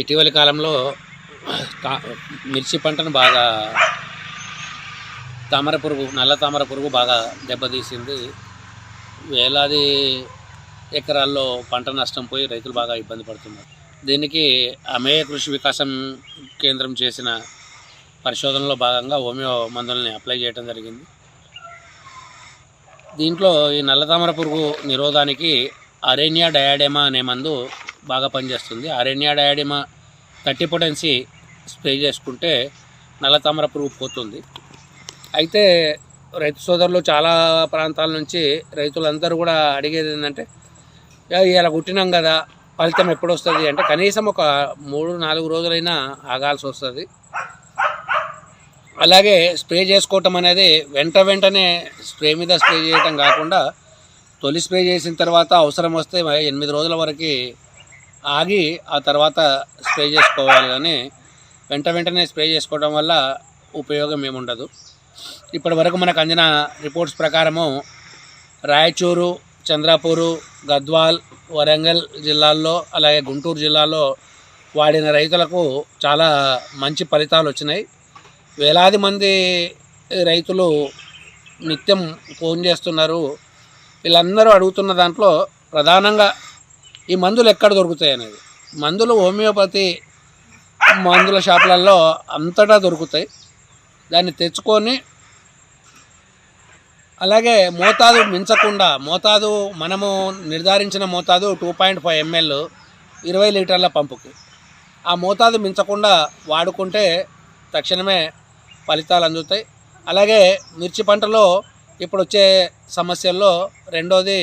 ఇటీవలి కాలంలో మిర్చి పంటను బాగా నల్ల తామర పురుగు బాగా దెబ్బతీసింది. వేలాది ఎకరాల్లో పంట నష్టం పోయి రైతులు బాగా ఇబ్బంది పడుతున్నారు. దీనికి అమేయ కృషి వికాసం కేంద్రం చేసిన పరిశోధనలో భాగంగా హోమియో మందుల్ని అప్లై చేయడం జరిగింది. దీంట్లో ఈ నల్ల తామర పురుగు నిరోధానికి అరేనియా డయాడెమా అనే మందు బాగా పనిచేస్తుంది. అరేనియా డయాడెమా 30 పొటెన్సీ స్ప్రే చేసుకుంటే నల్ల తామర పురుగు పోతుంది. అయితే రైతు సోదరులు చాలా ప్రాంతాల నుంచి రైతులందరూ కూడా అడిగేది ఏంటంటే, ఇలా కుట్టినాం కదా, ఫలితం ఎప్పుడు వస్తుంది అంటే కనీసం ఒక 3-4 రోజులైనా ఆగాల్సి వస్తుంది. అలాగే స్ప్రే చేసుకోవటం అనేది వెంటనే స్ప్రే మీద స్ప్రే చేయటం కాకుండా తొలి స్ప్రే చేసిన తర్వాత అవసరం వస్తే 8 రోజుల వరకు ఆగి ఆ తర్వాత స్ప్రే చేసుకోవాలి. కానీ వెంటనే స్ప్రే చేసుకోవడం వల్ల ఉపయోగం ఏముండదు. ఇప్పటి వరకు మనకు అందిన రిపోర్ట్స్ ప్రకారము రాయచూరు, చంద్రపూరు, గద్వాల్, వరంగల్ జిల్లాల్లో అలాగే గుంటూరు జిల్లాలో వాడిన రైతులకు చాలా మంచి ఫలితాలు వచ్చినాయి. వేలాది మంది రైతులు నిత్యం ఫోన్ చేస్తున్నారు. వీళ్ళందరూ అడుగుతున్న దాంట్లో ప్రధానంగా ఈ మందులు ఎక్కడ దొరుకుతాయి అనేది. మందులు హోమియోపతి మందుల షాపులలో అంతటా దొరుకుతాయి. దాన్ని తెచ్చుకొని అలాగే మోతాదు మించకుండా, మనము నిర్ధారించిన మోతాదు 2.5 ml 20 లీటర్ల పంపుకి, ఆ మోతాదు మించకుండా వాడుకుంటే తక్షణమే ఫలితాలు అందుతాయి. అలాగే మిర్చి పంటలో ఇప్పుడు వచ్చే సమస్యల్లో రెండోది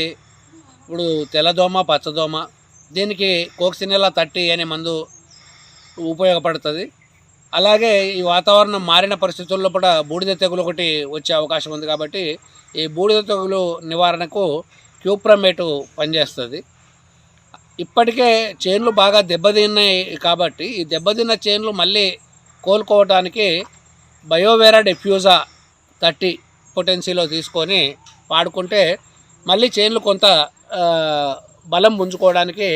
ఇప్పుడు తెల్లదోమ, పచ్చదోమ. దీనికి కోక్సినెల్లా 30 అనే మందు ఉపయోగపడుతుంది. అలాగే ఈ వాతావరణం మారిన పరిస్థితుల్లో కూడా బూడిద తెగులు ఒకటి వచ్చే అవకాశం ఉంది. కాబట్టి ఈ బూడిద తెగులు నివారణకు క్యూప్రమేటు పనిచేస్తుంది. ఇప్పటికే చేన్లు బాగా దెబ్బతిన్నాయి కాబట్టి ఈ దెబ్బతిన్న చేన్లు మళ్ళీ కోలుకోవడానికి బయోవేరా డిఫ్యూజా 30 పొటెన్సీలో తీసుకొని వాడుకుంటే మళ్ళీ చేన్లు కొంత బలం పుంజుకోవడానికి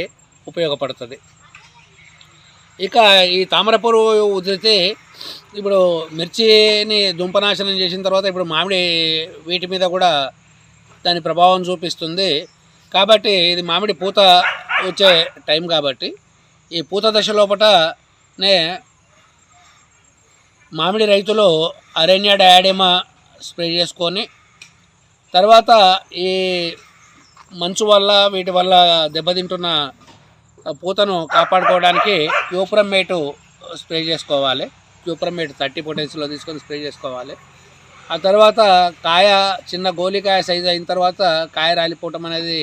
ఉపయోగపడుతుంది. ఇక ఈ తామర పురుగు ఉధృతి ఇప్పుడు మిర్చిని దుంపనాశనం చేసిన తర్వాత ఇప్పుడు మామిడి వీటి మీద కూడా దాని ప్రభావం చూపిస్తుంది. కాబట్టి ఇది మామిడి పూత వచ్చే టైం కాబట్టి ఈ పూత దశ లోపటనే మామిడి రైతులు అరేనియా డయాడెమా స్ప్రే చేసుకొని తర్వాత ఈ మంచు వల్ల వీటి వల్ల దెబ్బతింటున్న పూతను కాపాడుకోవడానికి క్యూప్రమేటు స్ప్రే చేసుకోవాలి. క్యూప్రమేట్ 30 పొటెన్సీలో తీసుకొని స్ప్రే చేసుకోవాలి. ఆ తర్వాత కాయ చిన్న గోలికాయ సైజు అయిన తర్వాత కాయ రాలిపోవటం అనేది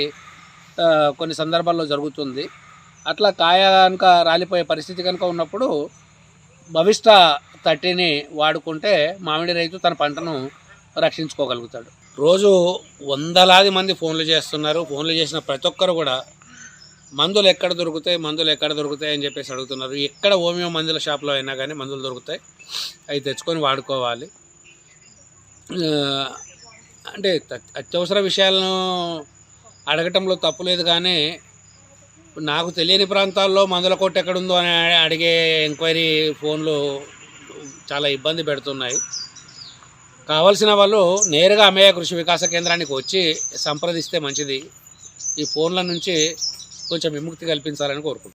కొన్ని సందర్భాల్లో జరుగుతుంది. అట్లా కాయ కనుక రాలిపోయే పరిస్థితి కనుక ఉన్నప్పుడు భవిష్ట 30ని వాడుకుంటే మామిడి రైతు తన పంటను రక్షించుకోగలుగుతాడు. రోజు వందలాది మంది ఫోన్లు చేస్తున్నారు. ఫోన్లు చేసిన ప్రతి ఒక్కరు కూడా మందులు ఎక్కడ దొరుకుతాయి అని చెప్పేసి అడుగుతున్నారు. ఎక్కడ హోమియో మందుల షాప్లో అయినా కానీ మందులు దొరుకుతాయి. అవి తెచ్చుకొని వాడుకోవాలి. అంటే అత్యవసర విషయాలను అడగటంలో తప్పు లేదు. కానీ నాకు తెలియని ప్రాంతాల్లో మందుల కొట్టు ఎక్కడుందో అని అడిగే ఎంక్వైరీ ఫోన్లు చాలా ఇబ్బంది పెడుతున్నాయి. కావాల్సిన వాళ్ళు నేరుగా అమేయ కృషి వికాస కేంద్రానికి వచ్చి సంప్రదిస్తే మంచిది. ఈ ఫోన్ల నుంచి కొంచెం విముక్తి కల్పించాలని కోరుకుంటున్నాను.